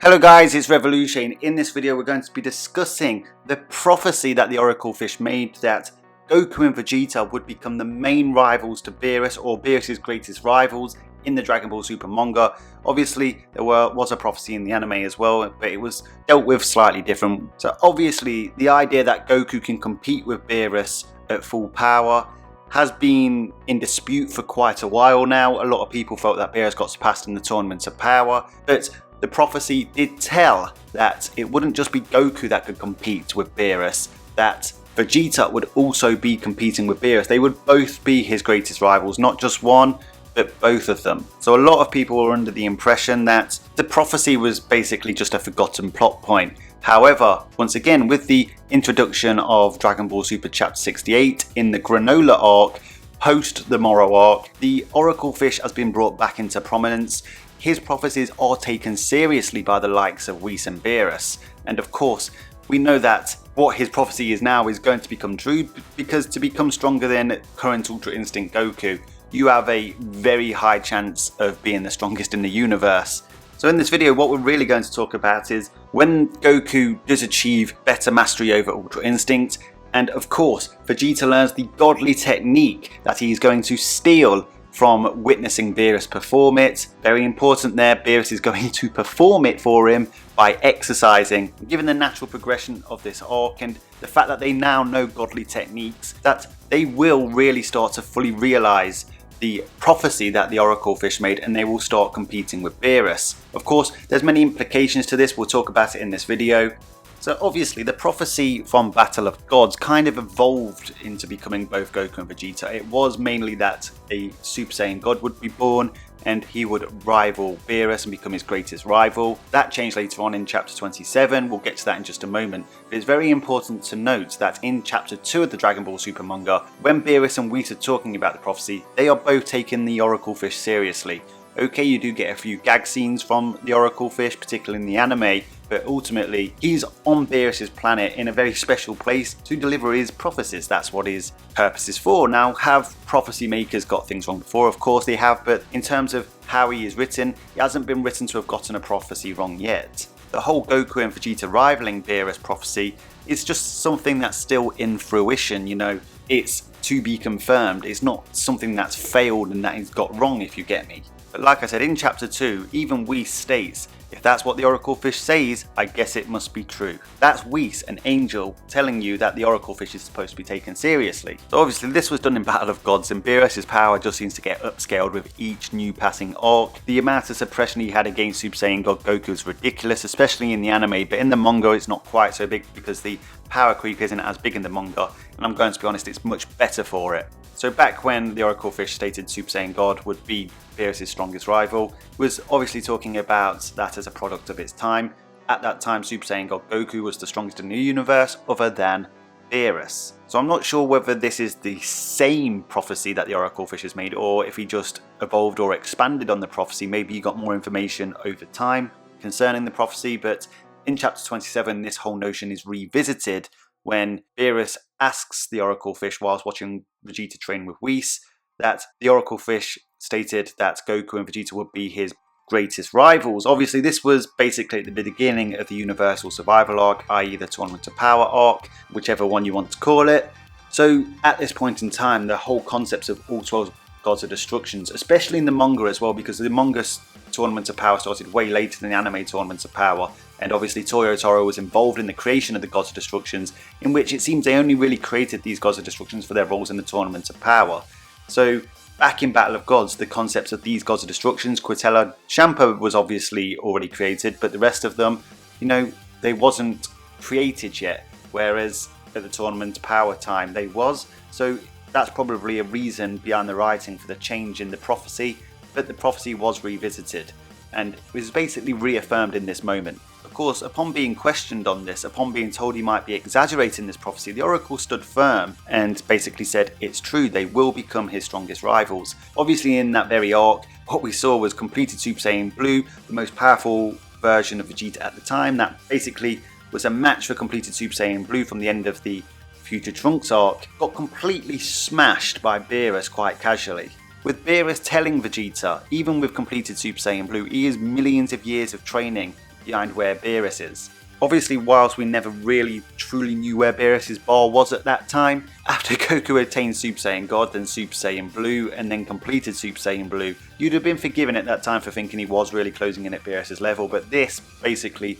Hello guys, it's Revolution. In this video we're going to be discussing the prophecy that the Oracle Fish made that Goku and Vegeta would become the main rivals to Beerus, or Beerus' greatest rivals in the Dragon Ball Super manga. Obviously there was a prophecy in the anime as well, but it was dealt with slightly different. So obviously the idea that Goku can compete with Beerus at full power has been in dispute for quite a while now. A lot of people felt that Beerus got surpassed in the Tournament of Power, but the prophecy did tell that it wouldn't just be Goku that could compete with Beerus, that Vegeta would also be competing with Beerus. They would both be his greatest rivals, not just one, but both of them. So a lot of people were under the impression that the prophecy was basically just a forgotten plot point. However, once again, with the introduction of Dragon Ball Super Chapter 68 in the Granola arc, post the Moro arc, the Oracle Fish has been brought back into prominence. His prophecies are taken seriously by the likes of Whis and Beerus, and of course we know that what his prophecy is now is going to become true, because to become stronger than current Ultra Instinct Goku, you have a very high chance of being the strongest in the universe. So in this video what we're really going to talk about is when Goku does achieve better mastery over Ultra Instinct, and of course Vegeta learns the godly technique that he is going to steal from witnessing Beerus perform it. Very important there, Beerus is going to perform it for him by exercising. Given the natural progression of this arc and the fact that they now know godly techniques, that they will really start to fully realise the prophecy that the Oracle Fish made, and they will start competing with Beerus. Of course, there's many implications to this, we'll talk about it in this video. So obviously the prophecy from Battle of Gods kind of evolved into becoming both Goku and Vegeta. It was mainly that a Super Saiyan God would be born and he would rival Beerus and become his greatest rival. That changed later on in Chapter 27, we'll get to that in just a moment. But it's very important to note that in Chapter 2 of the Dragon Ball Super manga, when Beerus and Whis are talking about the prophecy, they are both taking the Oracle Fish seriously. Okay, you do get a few gag scenes from the Oracle Fish, particularly in the anime, but ultimately he's on Beerus' planet in a very special place to deliver his prophecies. That's what his purpose is for. Now, have prophecy makers got things wrong before? Of course they have, but in terms of how he is written, he hasn't been written to have gotten a prophecy wrong yet. The whole Goku and Vegeta rivaling Beerus prophecy is just something that's still in fruition, you know, it's to be confirmed. It's not something that's failed and that he's got wrong, if you get me. But like I said, in Chapter 2, even Whis states, if that's what the Oracle Fish says, I guess it must be true. That's Whis, an angel, telling you that the Oracle Fish is supposed to be taken seriously. So obviously this was done in Battle of Gods, and Beerus' power just seems to get upscaled with each new passing arc. The amount of suppression he had against Super Saiyan God Goku is ridiculous, especially in the anime, but in the manga it's not quite so big because the power creep isn't as big in the manga, and I'm going to be honest, it's much better for it. So back when the Oracle Fish stated Super Saiyan God would be Beerus' strongest rival, was obviously talking about that as a product of its time. At that time, Super Saiyan God Goku was the strongest in the universe other than Beerus. So I'm not sure whether this is the same prophecy that the Oracle Fish has made, or if he just evolved or expanded on the prophecy. Maybe he got more information over time concerning the prophecy, but in Chapter 27 this whole notion is revisited when Beerus asks the Oracle Fish whilst watching Vegeta train with Whis that the Oracle Fish stated that Goku and Vegeta would be his greatest rivals. Obviously this was basically at the beginning of the Universal Survival arc, i.e. the Tournament of Power arc, whichever one you want to call it. So at this point in time the whole concepts of all 12 Gods of Destructions, especially in the manga as well, because the manga Tournament of Power started way later than the anime Tournament of Power, and obviously Toyotaro was involved in the creation of the Gods of Destructions, in which it seems they only really created these Gods of Destructions for their roles in the Tournament of Power. So back in Battle of Gods, the concepts of these Gods of Destructions, Quintella, Champa was obviously already created, but the rest of them, you know, they wasn't created yet, whereas at the Tournament Power time they was. So that's probably a reason behind the writing for the change in the prophecy, but the prophecy was revisited and was basically reaffirmed in this moment. Of course, upon being questioned on this, upon being told he might be exaggerating this prophecy, the Oracle stood firm and basically said it's true, they will become his strongest rivals. Obviously in that very arc, what we saw was completed Super Saiyan Blue, the most powerful version of Vegeta at the time, that basically was a match for completed Super Saiyan Blue from the end of the Future Trunks arc, got completely smashed by Beerus quite casually. With Beerus telling Vegeta, even with completed Super Saiyan Blue, he is millions of years of training behind where Beerus is. Obviously, whilst we never really truly knew where Beerus' bar was at that time, after Goku attained Super Saiyan God, then Super Saiyan Blue, and then completed Super Saiyan Blue, you'd have been forgiven at that time for thinking he was really closing in at Beerus' level, but this basically,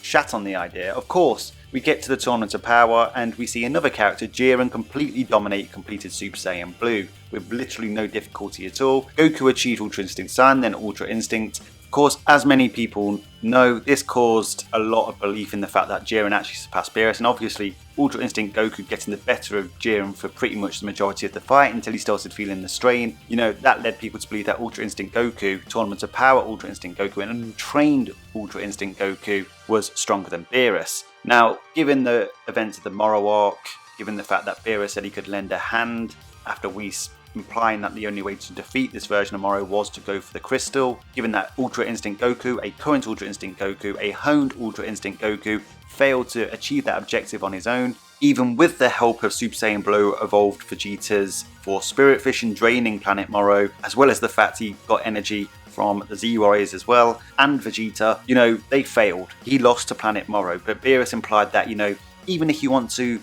shat on the idea. Of course, we get to the Tournament of Power and we see another character, Jiren, completely dominate completed Super Saiyan Blue, with literally no difficulty at all. Goku achieved Ultra Instinct Sun, then Ultra Instinct. Of course, as many people know, this caused a lot of belief in the fact that Jiren actually surpassed Beerus, and obviously Ultra Instinct Goku getting the better of Jiren for pretty much the majority of the fight until he started feeling the strain. That led people to believe that Ultra Instinct Goku, Tournament of Power Ultra Instinct Goku, and untrained Ultra Instinct Goku was stronger than Beerus. Now, given the events of the Moro arc, given the fact that Beerus said he could lend a hand after Whis implying that the only way to defeat this version of Moro was to go for the crystal, given that Ultra Instinct Goku, a current Ultra Instinct Goku, a honed Ultra Instinct Goku, failed to achieve that objective on his own, even with the help of Super Saiyan Blue evolved Vegeta's Force Spirit Fish and draining planet Moro, as well as the fact he got energy from the Z Warriors as well, and Vegeta, they failed. He lost to planet Moro, but Beerus implied that, even if you want to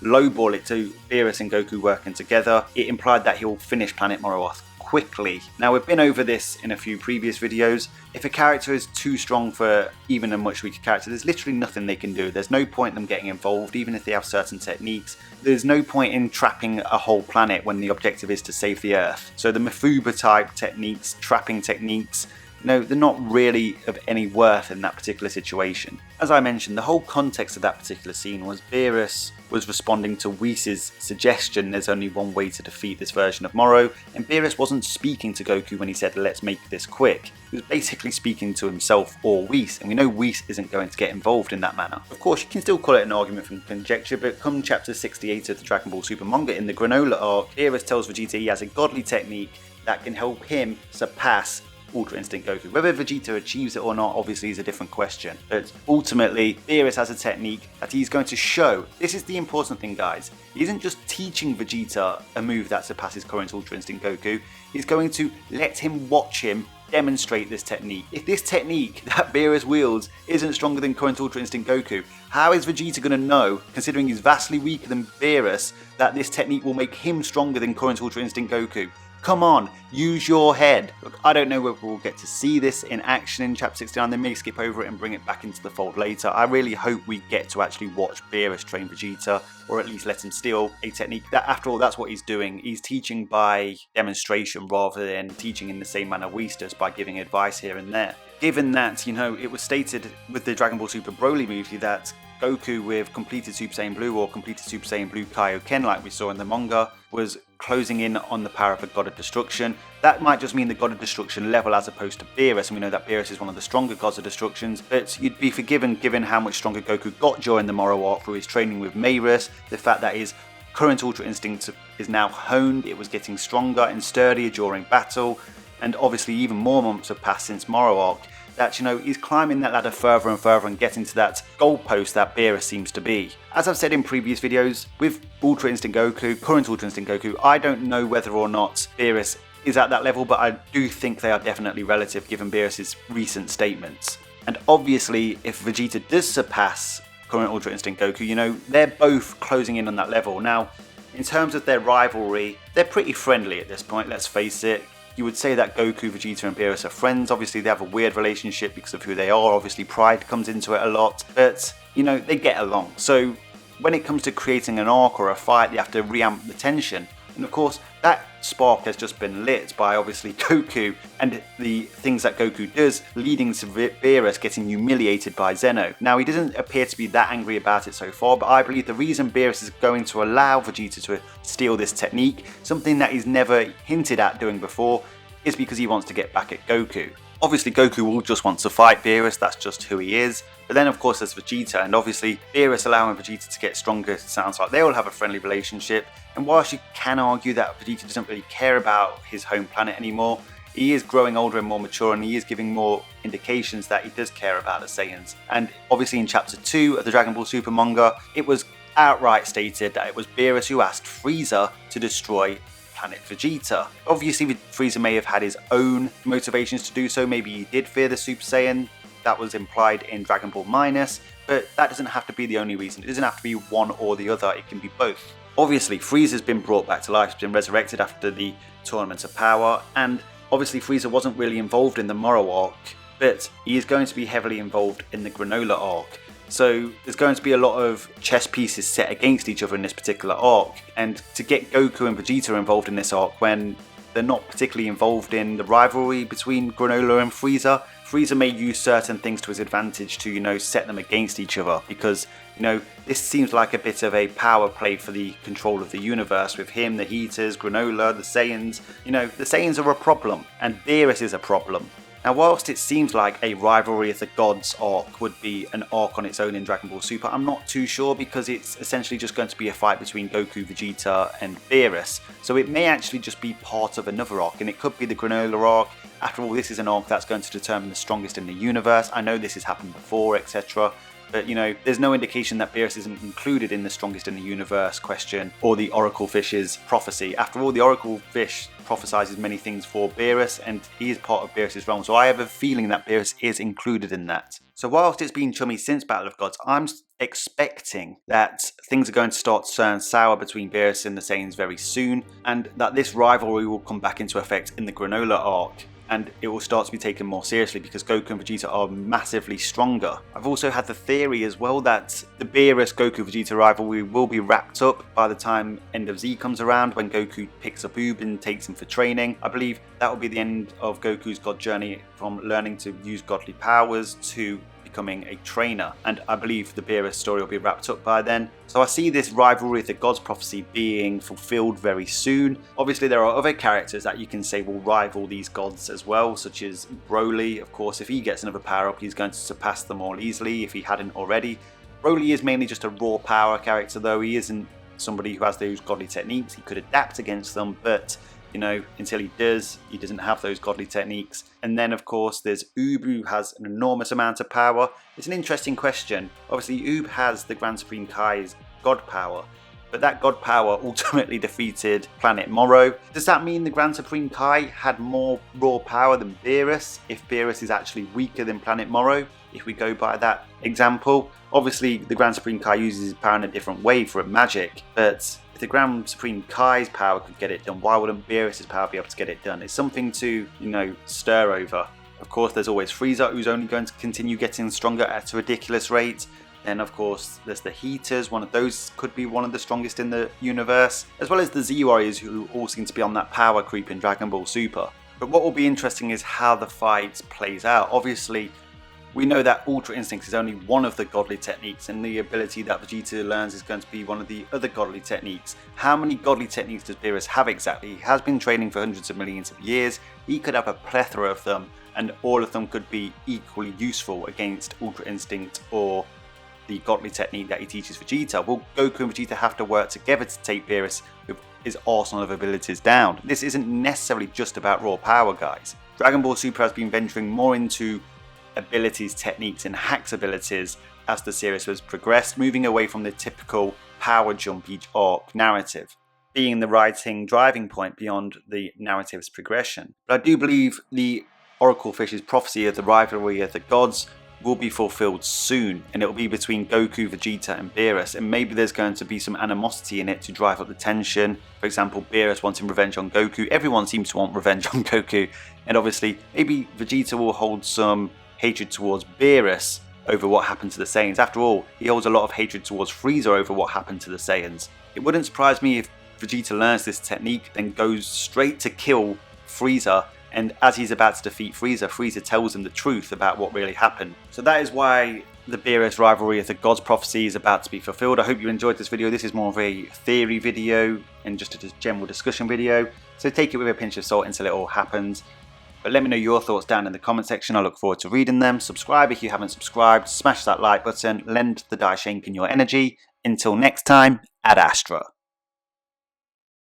lowball it to Beerus and Goku working together, it implied that he'll finish planet Moro off quickly. Now, we've been over this in a few previous videos. If a character is too strong for even a much weaker character, there's literally nothing they can do. There's no point in them getting involved, even if they have certain techniques. There's no point in trapping a whole planet when the objective is to save the Earth. So the Mafuba type techniques, trapping techniques, they're not really of any worth in that particular situation. As I mentioned, the whole context of that particular scene was Beerus was responding to Whis' suggestion there's only one way to defeat this version of Moro, and Beerus wasn't speaking to Goku when he said let's make this quick. He was basically speaking to himself or Whis, and we know Whis isn't going to get involved in that manner. Of course, you can still call it an argument from conjecture, but come chapter 68 of the Dragon Ball Super manga in the Granola arc, Beerus tells Vegeta he has a godly technique that can help him surpass Ultra Instinct Goku. Whether Vegeta achieves it or not obviously is a different question, but ultimately Beerus has a technique that he's going to show. This is the important thing, guys. He isn't just teaching Vegeta a move that surpasses current Ultra Instinct Goku, he's going to let him watch him demonstrate this technique. If this technique that Beerus wields isn't stronger than current Ultra Instinct Goku, how is Vegeta going to know, considering he's vastly weaker than Beerus, that this technique will make him stronger than current Ultra Instinct Goku? Come on, use your head. Look, I don't know whether we'll get to see this in action in chapter 69. They may skip over it and bring it back into the fold later. I really hope we get to actually watch Beerus train Vegeta, or at least let him steal a technique. That, after all, that's what he's doing. He's teaching by demonstration rather than teaching in the same manner Whis does by giving advice here and there. Given that, it was stated with the Dragon Ball Super Broly movie that Goku with completed Super Saiyan Blue or completed Super Saiyan Blue Kaioken, like we saw in the manga, was closing in on the power of the God of Destruction. That might just mean the God of Destruction level as opposed to Beerus, and we know that Beerus is one of the stronger Gods of Destructions, but you'd be forgiven given how much stronger Goku got during the Moro arc through his training with Beerus, the fact that his current Ultra Instinct is now honed, it was getting stronger and sturdier during battle, and obviously even more months have passed since Moro arc, that he's climbing that ladder further and further and getting to that goalpost that Beerus seems to be. As I've said in previous videos, with Ultra Instinct Goku, current Ultra Instinct Goku, I don't know whether or not Beerus is at that level, but I do think they are definitely relative given Beerus' recent statements. And obviously, if Vegeta does surpass current Ultra Instinct Goku, they're both closing in on that level. Now, in terms of their rivalry, they're pretty friendly at this point, let's face it. You would say that Goku, Vegeta and Beerus are friends. Obviously they have a weird relationship because of who they are. Obviously pride comes into it a lot, but they get along. So when it comes to creating an arc or a fight, you have to reamp the tension. And of course that spark has just been lit by obviously Goku and the things that Goku does, leading to Beerus getting humiliated by Zeno. Now he doesn't appear to be that angry about it so far, but I believe the reason Beerus is going to allow Vegeta to steal this technique, something that he's never hinted at doing before, is because he wants to get back at Goku. Obviously Goku will just want to fight Beerus, that's just who he is. But then of course there's Vegeta, and obviously Beerus allowing Vegeta to get stronger sounds like they all have a friendly relationship. And whilst you can argue that Vegeta doesn't really care about his home planet anymore, he is growing older and more mature, and he is giving more indications that he does care about the Saiyans. And obviously in chapter 2 of the Dragon Ball Super manga, it was outright stated that it was Beerus who asked Frieza to destroy planet Vegeta. Obviously Frieza may have had his own motivations to do so, maybe he did fear the Super Saiyan, that was implied in Dragon Ball Minus, but that doesn't have to be the only reason. It doesn't have to be one or the other, it can be both. Obviously Frieza's been brought back to life, he's been resurrected after the Tournament of Power, and obviously Frieza wasn't really involved in the Moro arc, but he is going to be heavily involved in the Granola arc. So there's going to be a lot of chess pieces set against each other in this particular arc, and to get Goku and Vegeta involved in this arc when they're not particularly involved in the rivalry between Granola and Frieza, Frieza may use certain things to his advantage to, set them against each other, because, this seems like a bit of a power play for the control of the universe with him, the Heaters, Granola, the Saiyans. The Saiyans are a problem, and Beerus is a problem. Now, whilst it seems like a Rivalry of the Gods arc would be an arc on its own in Dragon Ball Super, I'm not too sure, because it's essentially just going to be a fight between Goku, Vegeta and Beerus. So it may actually just be part of another arc, and it could be the Granola arc. After all, this is an arc that's going to determine the strongest in the universe. I know this has happened before, etc. But, there's no indication that Beerus isn't included in the strongest in the universe question or the Oracle Fish's prophecy. After all, the Oracle Fish prophesies many things for Beerus, and he is part of Beerus's realm, so I have a feeling that Beerus is included in that. So whilst it's been chummy since Battle of Gods, I'm expecting that things are going to start to turn sour between Beerus and the Saiyans very soon, and that this rivalry will come back into effect in the Granola arc, and it will start to be taken more seriously because Goku and Vegeta are massively stronger. I've also had the theory as well that the Beerus Goku Vegeta rivalry will be wrapped up by the time End of Z comes around, when Goku picks up Oob and takes him for training. I believe that will be the end of Goku's god journey from learning to use godly powers to becoming a trainer, and I believe the Beerus story will be wrapped up by then. So I see this Rivalry of the Gods prophecy being fulfilled very soon. Obviously there are other characters that you can say will rival these gods as well, such as Broly. Of course, if he gets another power up, he's going to surpass them all easily if he hadn't already. Broly is mainly just a raw power character though, he isn't somebody who has those godly techniques. He could adapt against them, but until he does, he doesn't have those godly techniques. And then of course there's Oob, who has an enormous amount of power. It's an interesting question. Obviously Oob has the Grand Supreme Kai's god power, but that god power ultimately defeated Planet Moro. Does that mean the Grand Supreme Kai had more raw power than Beerus, if Beerus is actually weaker than Planet Moro, if we go by that example? Obviously the Grand Supreme Kai uses his power in a different way for a magic, but if the Grand Supreme Kai's power could get it done, why wouldn't Beerus' power be able to get it done? It's something to, stir over. Of course, there's always Frieza, who's only going to continue getting stronger at a ridiculous rate. Then, of course, there's the Heaters. One of those could be one of the strongest in the universe, as well as the Z Warriors, who all seem to be on that power creep in Dragon Ball Super. But what will be interesting is how the fight plays out. Obviously, we know that Ultra Instinct is only one of the godly techniques, and the ability that Vegeta learns is going to be one of the other godly techniques. How many godly techniques does Beerus have exactly? He has been training for hundreds of millions of years. He could have a plethora of them, and all of them could be equally useful against Ultra Instinct or the godly technique that he teaches Vegeta. Will Goku and Vegeta have to work together to take Beerus with his arsenal of abilities down? This isn't necessarily just about raw power, guys. Dragon Ball Super has been venturing more into abilities, techniques and hacks abilities as the series has progressed, moving away from the typical power jump each arc narrative, being the writing driving point beyond the narrative's progression. But I do believe the Oracle Fish's prophecy of the Rivalry of the Gods will be fulfilled soon, and it will be between Goku, Vegeta and Beerus, and maybe there's going to be some animosity in it to drive up the tension. For example, Beerus wanting revenge on Goku. Everyone seems to want revenge on Goku, and obviously maybe Vegeta will hold some hatred towards Beerus over what happened to the Saiyans. After all, he holds a lot of hatred towards Frieza over what happened to the Saiyans. It wouldn't surprise me if Vegeta learns this technique, then goes straight to kill Frieza, and as he's about to defeat Frieza, Frieza tells him the truth about what really happened. So that is why the Beerus Rivalry of the Gods prophecy is about to be fulfilled. I hope you enjoyed this video. This is more of a theory video and just a general discussion video, so take it with a pinch of salt until it all happens. But let me know your thoughts down in the comment section. I look forward to reading them. Subscribe if you haven't subscribed. Smash that like button. Lend the Daishenkin your energy. Until next time, Ad Astra.